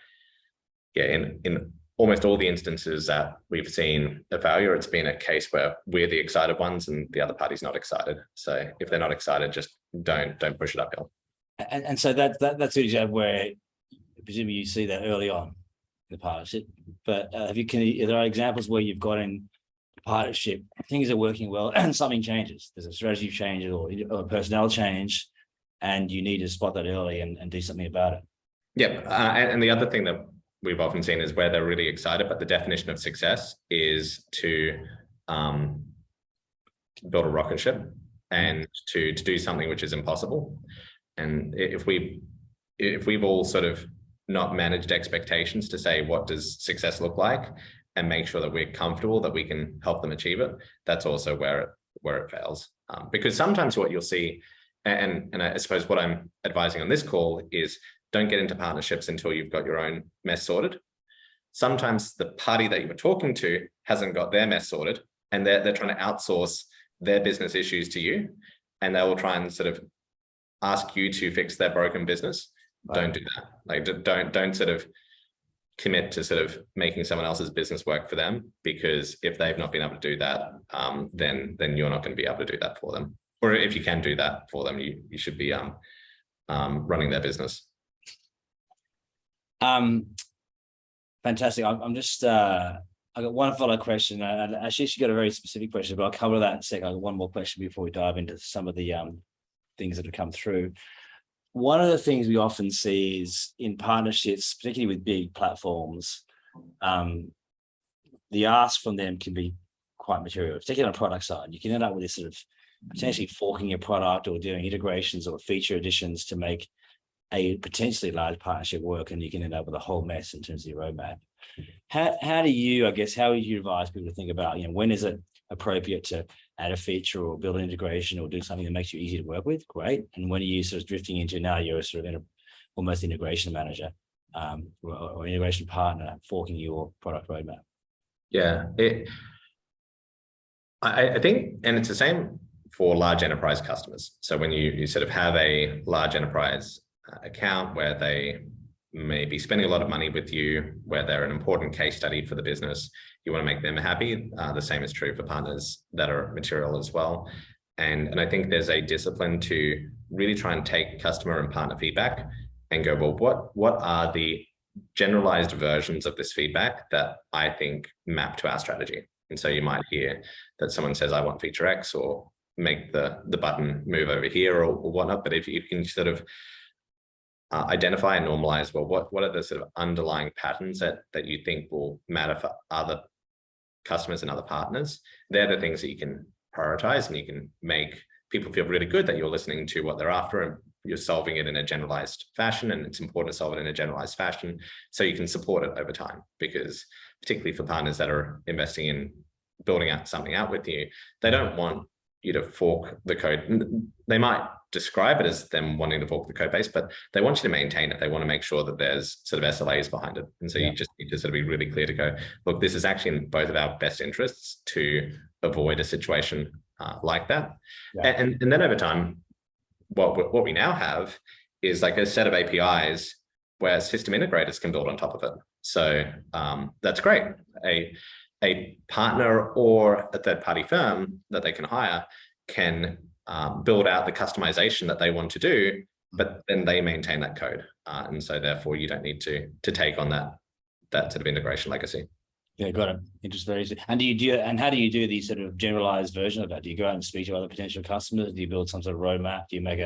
yeah, in almost all the instances that we've seen a failure, it's been a case where we're the excited ones and the other party's not excited. So if they're not excited, just don't push it uphill. And so that's an example where presumably you see that early on in the partnership. But are there examples where you've got in partnership, things are working well and something changes? There's a strategy change or a personnel change, and you need to spot that early and do something about it. Yep. And the other thing that we've often seen is where they're really excited, but the definition of success is to build a rocket ship and to do something which is impossible. And if we've all sort of not managed expectations to say, what does success look like, and make sure that we're comfortable that we can help them achieve it, that's also where it fails. Because sometimes what you'll see, and I suppose what I'm advising on this call is, don't get into partnerships until you've got your own mess sorted. Sometimes the party that you were talking to hasn't got their mess sorted, and they're trying to outsource their business issues to you, and they will try and sort of ask you to fix their broken business. Right. Don't do that. Like, don't sort of commit to sort of making someone else's business work for them, because if they've not been able to do that, then you're not going to be able to do that for them. Or if you can do that for them, you should be running their business. Fantastic. I'm just I got one follow-up question. Actually, she got a very specific question, but I'll cover that in a second. I got one more question before we dive into some of the things that have come through. One of the things we often see is in partnerships, particularly with big platforms, the ask from them can be quite material, particularly on the product side. You can end up with this sort of potentially forking your product or doing integrations or feature additions to make a potentially large partnership work, and you can end up with a whole mess in terms of your roadmap. How do you, how would you advise people to think about, when is it appropriate to add a feature or build an integration or do something that makes you easy to work with? Great. And when are you sort of drifting into, now you're sort of almost integration manager or integration partner forking your product roadmap? Yeah, I think, and it's the same for large enterprise customers. So when you sort of have a large enterprise account where they may be spending a lot of money with you, where they're an important case study for the business, you want to make them happy. The same is true for partners that are material as well. And I think there's a discipline to really try and take customer and partner feedback and go, well, what are the generalized versions of this feedback that I think map to our strategy? And so you might hear that someone says, I want feature X, or make the button move over here, or whatnot. But if you can sort of identify and normalize, well, what are the sort of underlying patterns that you think will matter for other customers and other partners, they're the things that you can prioritize, and you can make people feel really good that you're listening to what they're after and you're solving it in a generalized fashion. And it's important to solve it in a generalized fashion so you can support it over time, because particularly for partners that are investing in building out something out with you, they don't want you to fork the code. They might describe it as them wanting to fork the code base, but they want you to maintain it. They want to make sure that there's sort of SLAs behind it. And so you just need to sort of be really clear to go, look, this is actually in both of our best interests to avoid a situation like that. And then over time, what we now have is like a set of APIs where system integrators can build on top of it. So that's great. A partner or a third-party firm that they can hire can build out the customization that they want to do, but then they maintain that code. And so therefore you don't need to take on that sort of integration legacy. Yeah, got it. Interesting. And how do you do the sort of generalized version of that? Do you go out and speak to other potential customers? Do you build some sort of roadmap? Do you make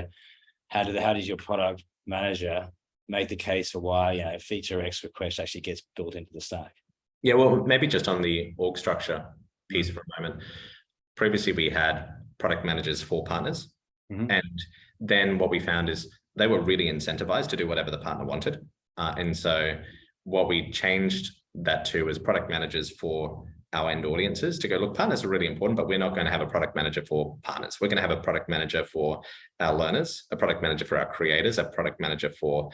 how does your product manager make the case for why, you know, feature X request actually gets built into the stack? Yeah, well, maybe just on the org structure piece for a moment. Previously, we had product managers for partners. And then what we found is they were really incentivized to do whatever the partner wanted. And so what we changed that to was product managers for our end audiences to go, look, partners are really important, but we're not going to have a product manager for partners. We're going to have a product manager for our learners, a product manager for our creators, a product manager for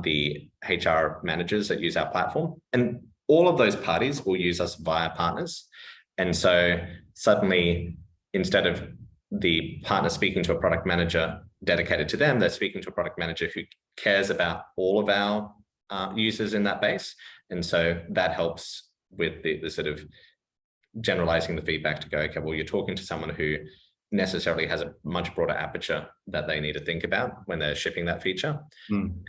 the HR managers that use our platform. And all of those parties will use us via partners. And so suddenly, instead of the partner speaking to a product manager dedicated to them, they're speaking to a product manager who cares about all of our users in that base. And so that helps with the sort of generalizing the feedback to go, okay, well, you're talking to someone who necessarily has a much broader aperture that they need to think about when they're shipping that feature. And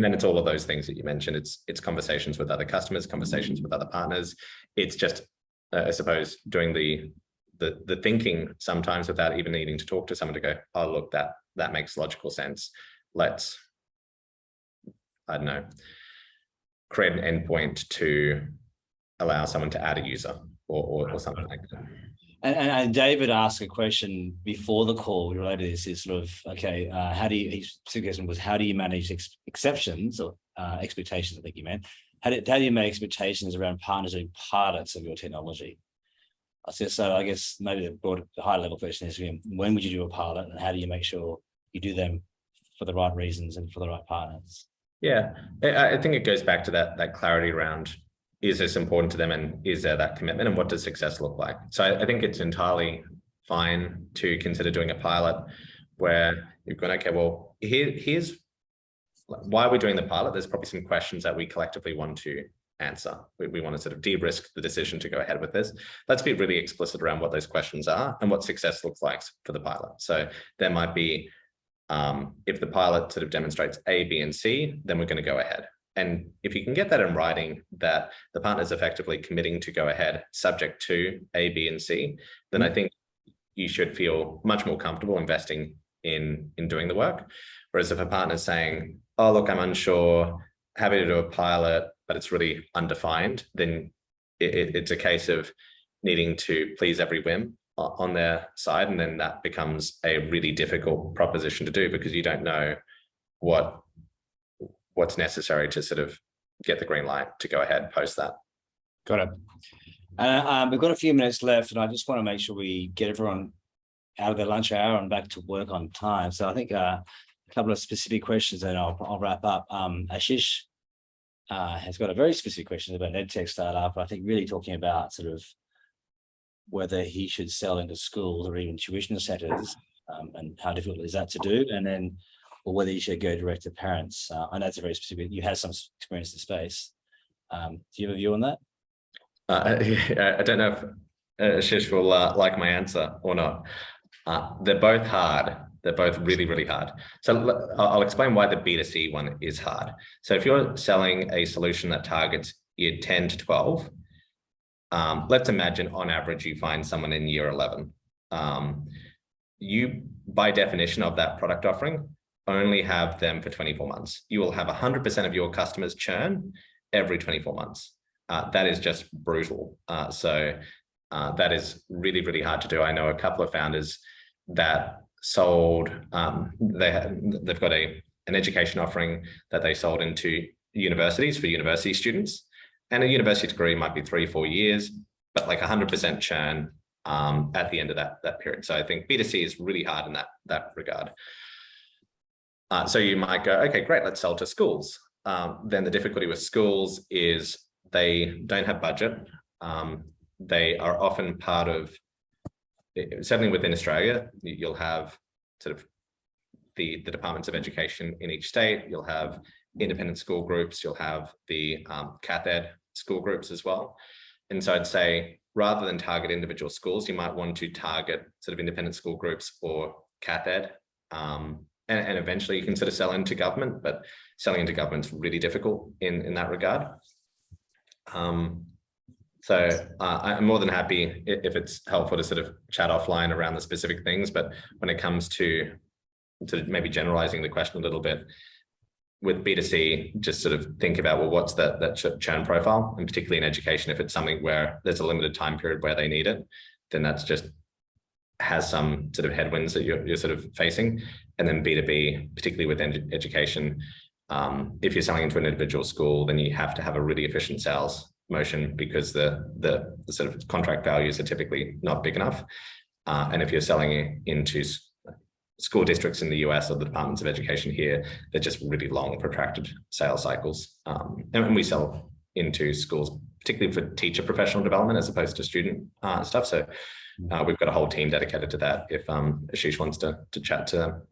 then it's all of those things that you mentioned. It's conversations with other customers, conversations with other partners. It's just, I suppose, doing the thinking sometimes without even needing to talk to someone to go, oh, look, that makes logical sense. Let's, I don't know, create an endpoint to allow someone to add a user or something like that. And David asked a question before the call related to this, is sort of, okay, his suggestion was, how do you manage exceptions or expectations, I think you meant. How do you manage expectations around partners doing pilots of your technology? So I guess maybe the high level question is, when would you do a pilot and how do you make sure you do them for the right reasons and for the right partners? Yeah, I think it goes back to that clarity around, is this important to them and is there that commitment and what does success look like? So I think it's entirely fine to consider doing a pilot where you've gone, okay, well, here's why we're doing the pilot. There's probably some questions that we collectively want to answer. We want to sort of de-risk the decision to go ahead with this. Let's be really explicit around what those questions are and what success looks like for the pilot. So there might be, if the pilot sort of demonstrates A, B, and C, then we're going to go ahead. And if you can get that in writing, that the partner is effectively committing to go ahead subject to A, B, and C, then I think you should feel much more comfortable investing in doing the work. Whereas if a partner is saying, oh, look, I'm unsure, happy to do a pilot, but it's really undefined, then it's a case of needing to please every whim on their side. And then that becomes a really difficult proposition to do because you don't know what's necessary to sort of get the green light to go ahead post that. Got it. We've got a few minutes left and I just want to make sure we get everyone out of their lunch hour and back to work on time. So I think a couple of specific questions and I'll wrap up. Ashish has got a very specific question about an EdTech startup. I think really talking about sort of whether he should sell into schools or even tuition centers and how difficult is that to do. And then, or whether you should go direct to parents. I know it's a very specific, you have some experience in the space. Do you have a view on that? I don't know if Ashish will like my answer or not. They're both hard. They're both really, really hard. So I'll explain why the B2C one is hard. So if you're selling a solution that targets year 10 to 12, let's imagine on average, you find someone in year 11. You, by definition of that product offering, only have them for 24 months. You will have 100% of your customers churn every 24 months. That is just brutal. So that is really, really hard to do. I know a couple of founders that sold, they've got an education offering that they sold into universities for university students. And a university degree might be 3-4 years. but like 100% churn at the end of that period. So I think B2C is really hard in that regard. So you might go, okay, great, let's sell to schools. Then the difficulty with schools is they don't have budget. They are often part of, certainly within Australia, you'll have sort of the departments of education in each state. You'll have independent school groups. You'll have the cath ed school groups as well. And so I'd say, rather than target individual schools, you might want to target sort of independent school groups or cath ed. And eventually you can sort of sell into government, but selling into government's really difficult in that regard. So I'm more than happy if it's helpful to sort of chat offline around the specific things, but when it comes to maybe generalizing the question a little bit, with B2C, just sort of think about, well, what's that churn profile, and particularly in education, if it's something where there's a limited time period where they need it, then that's just has some sort of headwinds that you're sort of facing. And then B2B, particularly with education, if you're selling into an individual school, then you have to have a really efficient sales motion, because the sort of contract values are typically not big enough. And if you're selling into school districts in the US or the departments of education here, they're just really long, protracted sales cycles. And we sell into schools, particularly for teacher professional development as opposed to student stuff. So we've got a whole team dedicated to that if Ashish wants to chat to them.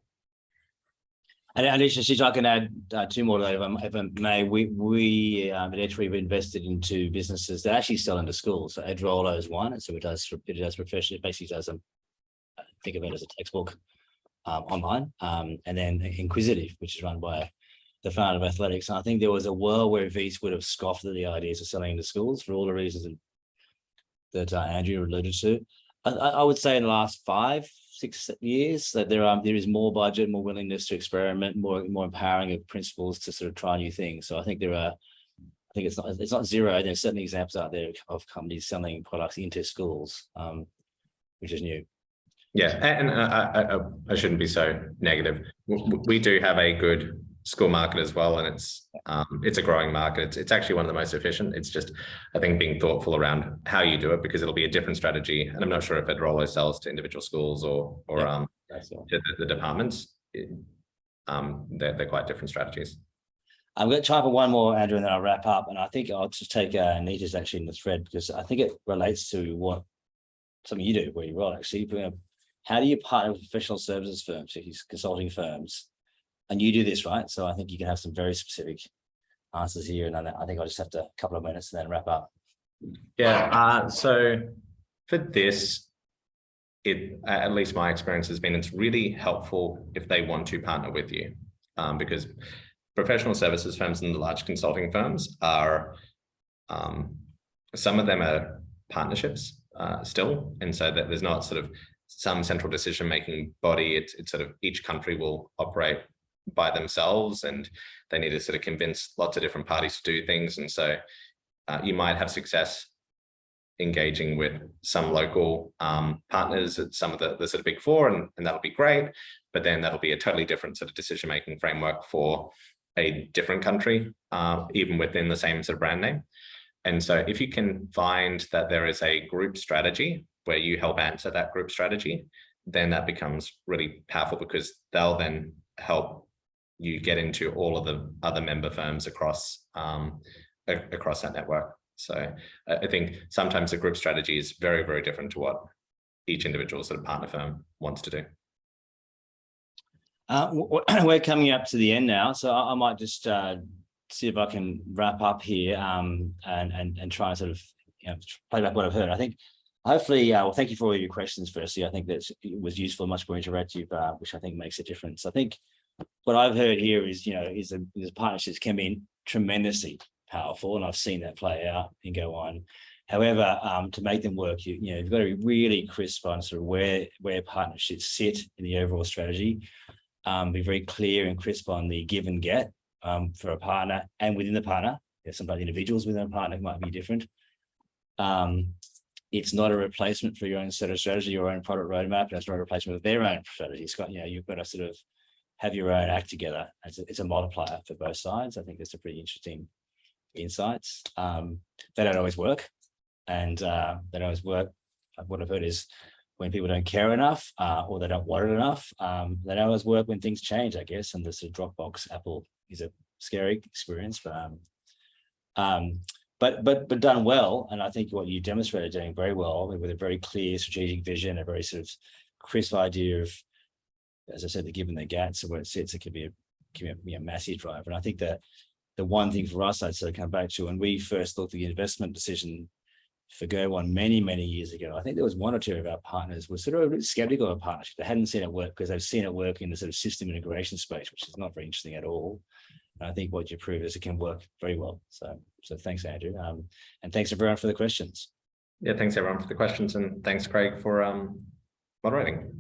And Ashish, I can add two more to that, if I may. We at Edge, we've invested into businesses that actually sell into schools. So Edrolo is one, and so it does professional, it basically does think of it as a textbook online, and then Inquisitive, which is run by the founder of athletics. And I think there was a world where Viz would have scoffed at the ideas of selling into schools for all the reasons that Andrew alluded to. I would say in the last 5-6 years that there is more budget, more willingness to experiment, more empowering of principals to sort of try new things. So I think it's not zero. There's certainly examples out there of companies selling products into schools, which is new. Yeah, and I shouldn't be so negative. We do have a good school market as well, and it's a growing market. It's actually one of the most efficient. It's just, I think, being thoughtful around how you do it, because it'll be a different strategy. And I'm not sure if Edrolo sells to individual schools or to the departments. They're quite different strategies. I'm going to try for one more, Andrew, and then I'll wrap up. And I think I'll just take Anita's actually in the thread, because I think it relates to something you do where you roll actually. How do you partner with professional services firms, these consulting firms? And you do this, right? So I think you can have some very specific answers here. And I think I'll just have a couple of minutes and then wrap up. Yeah. So for this, at least my experience has been, it's really helpful if they want to partner with you, because professional services firms and the large consulting firms are, some of them are partnerships still. And so that there's not sort of some central decision-making body. It's sort of each country will operate by themselves, and they need to sort of convince lots of different parties to do things. And so you might have success engaging with some local partners at some of the sort of big four, and that'll be great. But then that'll be a totally different sort of decision-making framework for a different country, even within the same sort of brand name. And so if you can find that there is a group strategy where you help answer that group strategy, then that becomes really powerful, because they'll then help you get into all of the other member firms across that network. So I think sometimes a group strategy is very, very different to what each individual sort of partner firm wants to do. We're coming up to the end now, so I might just see if I can wrap up here and try and sort of play back what I've heard. I think hopefully, well, thank you for all your questions. Firstly, I think that it was useful, much more interactive, which I think makes a difference. I think what I've heard here is, is partnerships can be tremendously powerful, and I've seen that play out in Go1. However, to make them work, you've got to be really crisp on sort of where partnerships sit in the overall strategy. Be very clear and crisp on the give and get for a partner, and within the partner. There's sometimes individuals within a partner might be different. It's not a replacement for your own set of strategy, your own product roadmap, and it's not a replacement of their own strategy. It's got, you've got to sort of have your own act together. It's a multiplier for both sides. I think that's a pretty interesting insights. They don't always work. And they don't always work. What I've heard is when people don't care enough or they don't want it enough, they don't always work when things change, I guess. And the sort of Dropbox Apple is a scary experience, but done well. And I think what you demonstrated doing very well with a very clear strategic vision, a very sort of crisp idea of, as I said, the give and the get. So where it sits, it can be a massive driver. And I think that the one thing for us, I'd sort of come back to when we first looked at the investment decision for Go1 many years ago, I think there was one or two of our partners were sort of a bit skeptical of a partnership. They hadn't seen it work because they've seen it work in the sort of system integration space, which is not very interesting at all. And I think what you proved is it can work very well. So thanks, Andrew. And thanks everyone for the questions. Yeah, thanks everyone for the questions, and thanks, Craig, for moderating.